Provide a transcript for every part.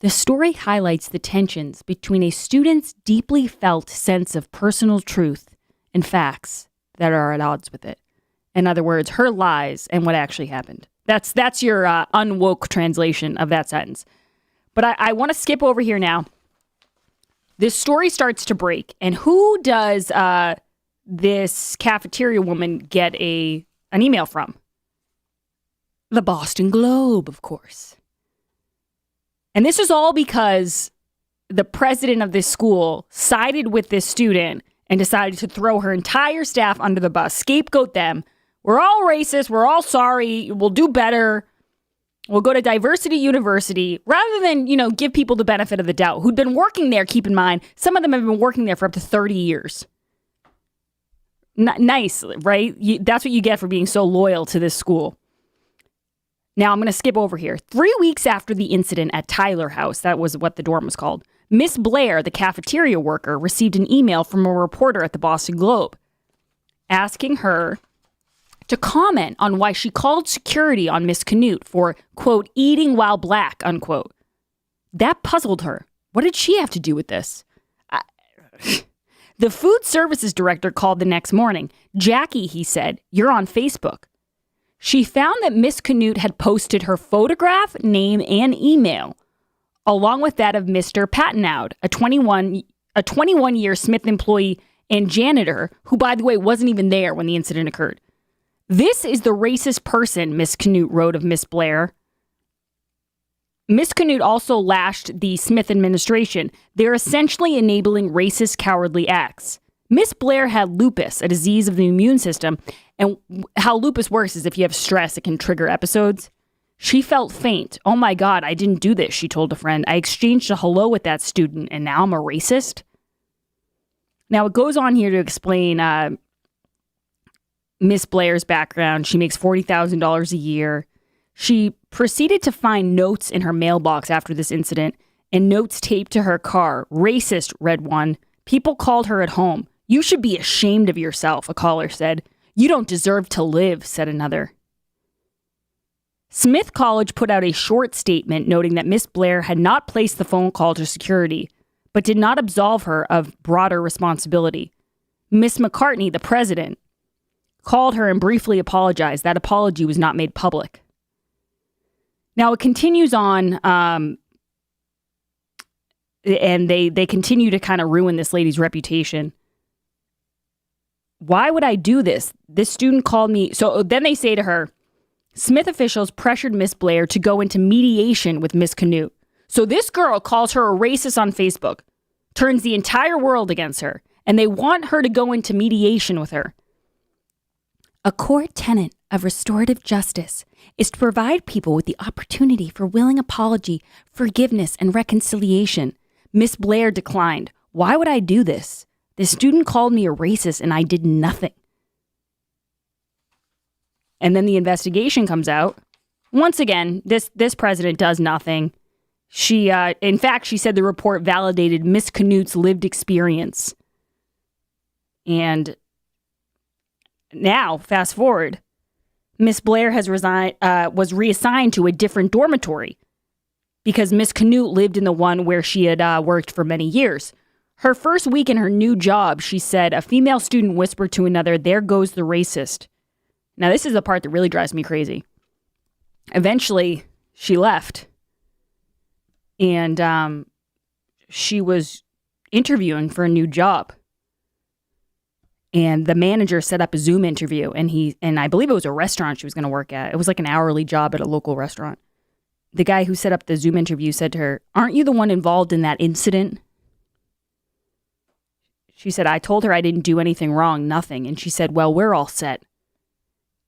The story highlights the tensions between a student's deeply felt sense of personal truth and facts that are at odds with it. In other words, her lies and what actually happened. That's your unwoke translation of that sentence. But I want to skip over here now. This story starts to break. And who does this cafeteria woman get an email from? The Boston Globe, of course. And this is all because the president of this school sided with this student and decided to throw her entire staff under the bus, scapegoat them. We're all racist. We're all sorry. We'll do better. We'll go to Diversity University rather than, give people the benefit of the doubt who'd been working there. Keep in mind, some of them have been working there for up to 30 years. Nice, right? That's what you get for being so loyal to this school. Now, I'm going to skip over here. 3 weeks after the incident at Tyler House, that was what the dorm was called, Miss Blair, the cafeteria worker, received an email from a reporter at the Boston Globe asking her to comment on why she called security on Miss Canute for, quote, eating while black, unquote. That puzzled her. What did she have to do with this? The food services director called the next morning. Jackie, he said, you're on Facebook. She found that Miss Canute had posted her photograph, name, and email, along with that of Mr. Pattenoud, a 21-year Smith employee and janitor, who, by the way, wasn't even there when the incident occurred. This is the racist person, Miss Canute wrote of Miss Blair. Miss Canute also lashed the Smith administration. They're essentially enabling racist, cowardly acts. Miss Blair had lupus, a disease of the immune system, and how lupus works is if you have stress, it can trigger episodes. She felt faint. Oh my God, I didn't do this, she told a friend. I exchanged a hello with that student, and now I'm a racist? Now, it goes on here to explain Miss Blair's background. She makes $40,000 a year. She proceeded to find notes in her mailbox after this incident, and notes taped to her car. Racist, read one. People called her at home. You should be ashamed of yourself, a caller said. You don't deserve to live, said another. Smith College put out a short statement noting that Miss Blair had not placed the phone call to security, but did not absolve her of broader responsibility. Miss McCartney, the president, called her and briefly apologized. That apology was not made public. Now, it continues on, and they continue to kind of ruin this lady's reputation. Why would I do this? This student called me. So then they say to her, Smith officials pressured Miss Blair to go into mediation with Miss Canute. So this girl calls her a racist on Facebook, turns the entire world against her, and they want her to go into mediation with her. A core tenet of restorative justice is to provide people with the opportunity for willing apology, forgiveness, and reconciliation. Miss Blair declined. Why would I do this? The student called me a racist and I did nothing. And then the investigation comes out. Once again, this president does nothing. In fact, she said the report validated Miss Canute's lived experience. And now, fast forward, Miss Blair was reassigned to a different dormitory because Miss Canute lived in the one where she had worked for many years. Her first week in her new job, she said, a female student whispered to another, "There goes the racist." Now, this is the part that really drives me crazy. Eventually, she left. And she was interviewing for a new job. And the manager set up a Zoom interview. And I believe it was a restaurant she was going to work at. It was like an hourly job at a local restaurant. The guy who set up the Zoom interview said to her, "Aren't you the one involved in that incident?" She said, "I told her I didn't do anything wrong, nothing." And she said, "Well, we're all set."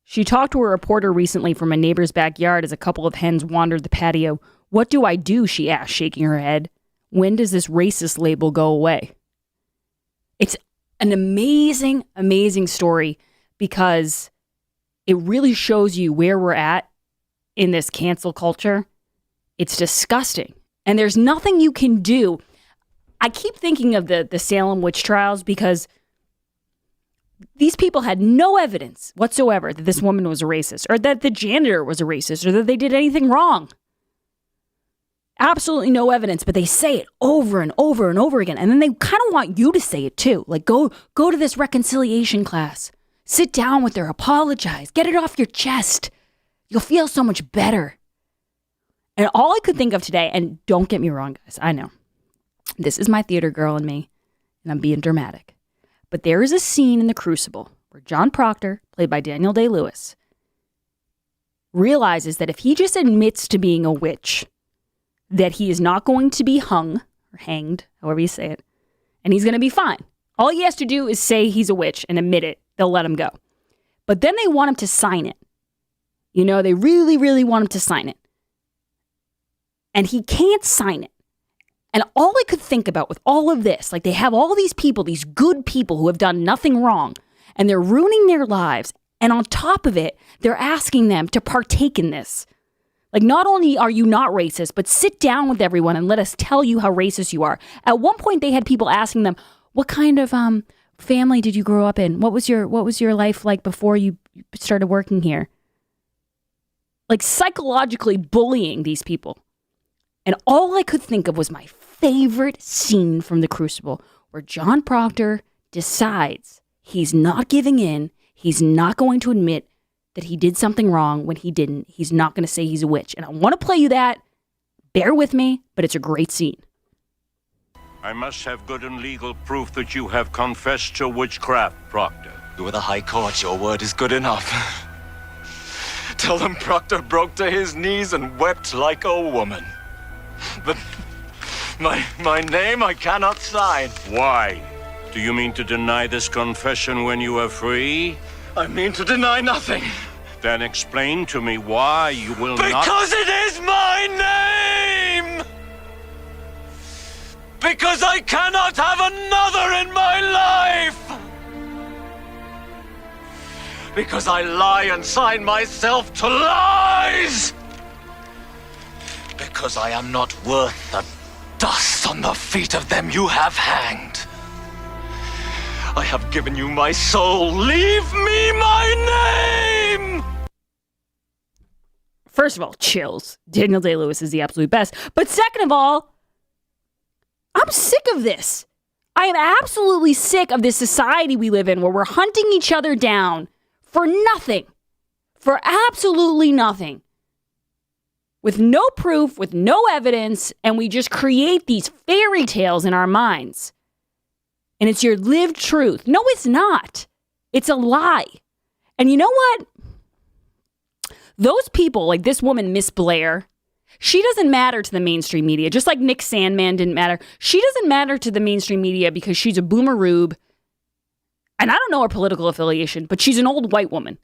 She talked to a reporter recently from a neighbor's backyard as a couple of hens wandered the patio. "What do I do?" she asked, shaking her head. "When does this racist label go away?" It's an amazing, amazing story because it really shows you where we're at in this cancel culture. It's disgusting. And there's nothing you can do. I keep thinking of the Salem witch trials because these people had no evidence whatsoever that this woman was a racist or that the janitor was a racist or that they did anything wrong. absolutely no evidence, but they say it over and over and over again. And then they kind of want you to say it too. Like, go to this reconciliation class. Sit down with her, apologize, get it off your chest. You'll feel so much better. And all I could think of today, and don't get me wrong, guys, I know. This is my theater girl in me, and I'm being dramatic. But there is a scene in The Crucible where John Proctor, played by Daniel Day-Lewis, realizes that if he just admits to being a witch, that he is not going to be hung, or hanged, however you say it, and he's going to be fine. All he has to do is say he's a witch and admit it. They'll let him go. But then they want him to sign it. You know, they really, really want him to sign it. And he can't sign it. And all I could think about with all of this, like they have all these people, these good people who have done nothing wrong, and they're ruining their lives. And on top of it, they're asking them to partake in this. Like, not only are you not racist, but sit down with everyone and let us tell you how racist you are. At one point, they had people asking them, what kind of family did you grow up in? What was your life like before you started working here? Like, psychologically bullying these people. And all I could think of was my favorite scene from The Crucible, where John Proctor decides he's not giving in. He's not going to admit that he did something wrong when he didn't. He's not going to say he's a witch. And I want to play you that. Bear with me, but it's a great scene. I must have good and legal proof that you have confessed to witchcraft, Proctor. You are the High Court. Your word is good enough. Tell them Proctor broke to his knees and wept like a woman. But my name I cannot sign. Why? Do you mean to deny this confession when you are free? I mean to deny nothing. Then explain to me why you will not... Because it is my name! Because I cannot have another in my life! Because I lie and sign myself to lies! Because I am not worth the dust on the feet of them you have hanged. I have given you my soul. Leave me my name! First of all, chills. Daniel Day-Lewis is the absolute best. But second of all, I'm sick of this. I am absolutely sick of this society we live in where we're hunting each other down for nothing. For absolutely nothing. With no proof, with no evidence, and we just create these fairy tales in our minds. And it's your lived truth. No, it's not. It's a lie. And you know what? Those people, like this woman, Miss Blair, she doesn't matter to the mainstream media, just like Nick Sandman didn't matter. She doesn't matter to the mainstream media because she's a boomer rube. And I don't know her political affiliation, but she's an old white woman.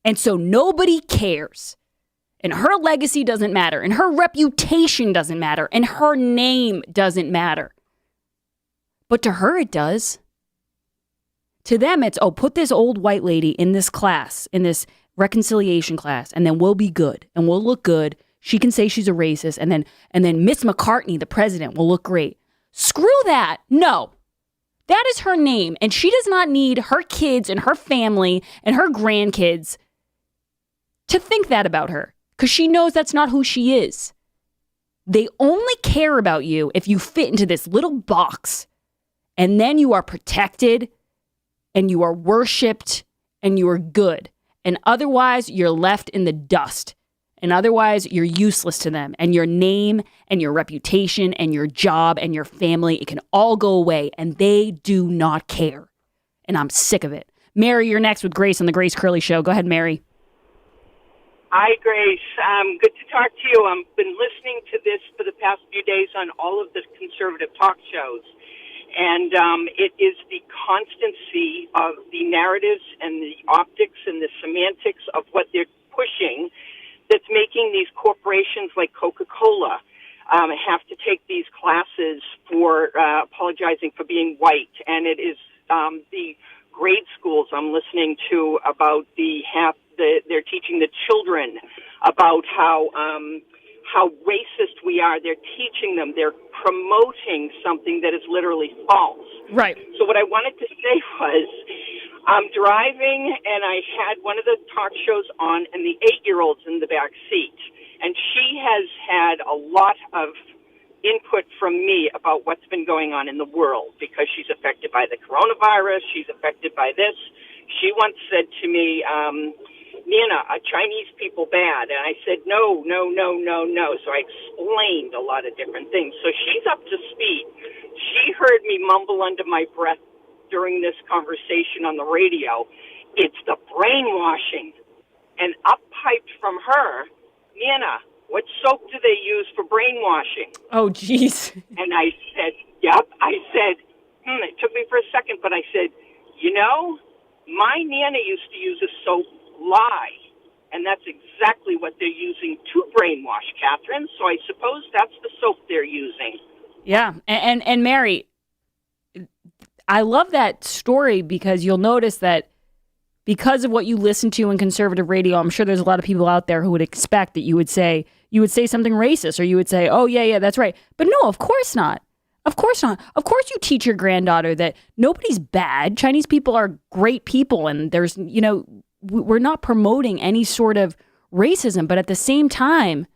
And so nobody cares. And her legacy doesn't matter. And her reputation doesn't matter. And her name doesn't matter. But to her, it does. To them, it's, oh, put this old white lady in this class, in this reconciliation class, and then we'll be good. And we'll look good. She can say she's a racist. And then Miss McCartney, the president, will look great. Screw that. No. That is her name. And she does not need her kids and her family and her grandkids to think that about her. Because she knows that's not who she is. They only care about you if you fit into this little box. And then you are protected and you are worshipped and you are good. And otherwise, you're left in the dust. And otherwise, you're useless to them. And your name and your reputation and your job and your family, it can all go away. And they do not care. And I'm sick of it. Mary, you're next with Grace on the Grace Curley Show. Go ahead, Mary. Hi, Grace. Good to talk to you. I've been listening to this for the past few days on all of the conservative talk shows. And it is the constancy of the narratives and the optics and the semantics of what they're pushing that's making these corporations like Coca-Cola have to take these classes for apologizing for being white. And it is the grade schools I'm listening to about they're teaching the children about how racist we are. They're teaching them. They're promoting something that is literally false. Right. So what I wanted to say was, I'm driving and I had one of the talk shows on, and the 8-year-old's in the back seat, and she has had a lot of input from me about what's been going on in the world, because she's affected by the coronavirus. She's affected by this. She once said to me, Nina, are Chinese people bad? And I said, no. So I explained a lot of different things. So she's up to speed. She heard me mumble under my breath during this conversation on the radio. It's the brainwashing. And up piped from her, Nina, what soap do they use for brainwashing? Oh, geez. And I said, yep. I said, it took me for a second, but I said, my Nana used to use a soap, Lye. And that's exactly what they're using to brainwash, Catherine. So I suppose that's the soap they're using. Yeah. And Mary, I love that story because you'll notice that because of what you listen to in conservative radio, I'm sure there's a lot of people out there who would expect that you would say something racist, or you would say, oh, yeah, that's right. But no, of course not. Of course not. Of course you teach your granddaughter that nobody's bad. Chinese people are great people. And there's, we're not promoting any sort of racism. But at the same time,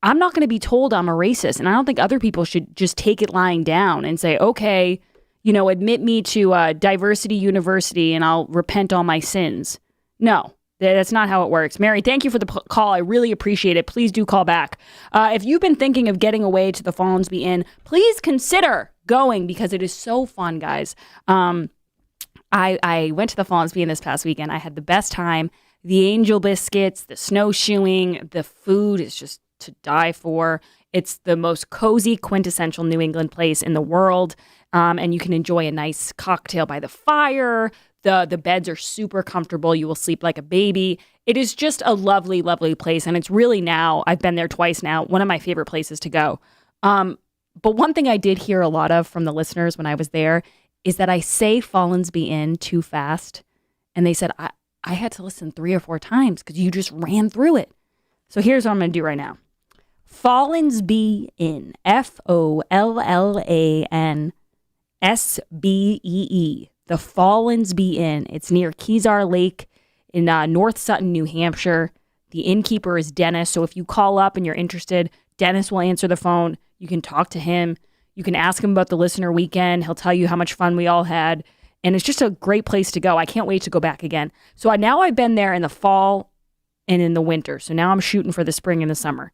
I'm not going to be told I'm a racist. And I don't think other people should just take it lying down and say, okay, admit me to Diversity University and I'll repent all my sins. No, that's not how it works. Mary, thank you for the call. I really appreciate it. Please do call back. If you've been thinking of getting away to the Fallensby Inn, please consider going because it is so fun, guys. I went to the Fallensby Inn this past weekend. I had the best time. The angel biscuits, the snowshoeing, the food is just to die for. It's the most cozy, quintessential New England place in the world. And you can enjoy a nice cocktail by the fire. The beds are super comfortable. You will sleep like a baby. It is just a lovely, lovely place. And it's really now, I've been there twice now, one of my favorite places to go. But one thing I did hear a lot of from the listeners when I was there is that I say Fallensby Inn too fast. And they said, I had to listen 3 or 4 times because you just ran through it. So here's what I'm going to do right now. Fallensby Inn, Follan SBEE, the Fallensby Inn. It's near Kezar Lake in North Sutton, New Hampshire. The innkeeper is Dennis. So if you call up and you're interested, Dennis will answer the phone. You can talk to him. You can ask him about the listener weekend. He'll tell you how much fun we all had. And it's just a great place to go. I can't wait to go back again. So now I've been there in the fall and in the winter. So now I'm shooting for the spring and the summer.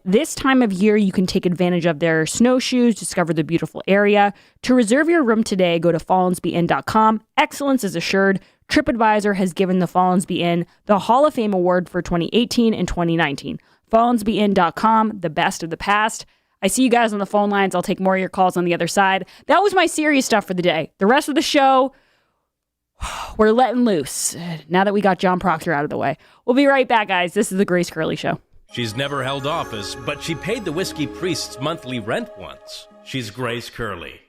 This time of year, you can take advantage of their snowshoes, discover the beautiful area. To reserve your room today, go to fallensbyin.com. Excellence is assured. TripAdvisor has given the Fallensby Inn the Hall of Fame Award for 2018 and 2019. Fallensbyin.com, the best of the past. I see you guys on the phone lines. I'll take more of your calls on the other side. That was my serious stuff for the day. The rest of the show, we're letting loose now that we got John Proctor out of the way. We'll be right back, guys. This is the Grace Curley Show. She's never held office, but she paid the whiskey priest's monthly rent once. She's Grace Curley.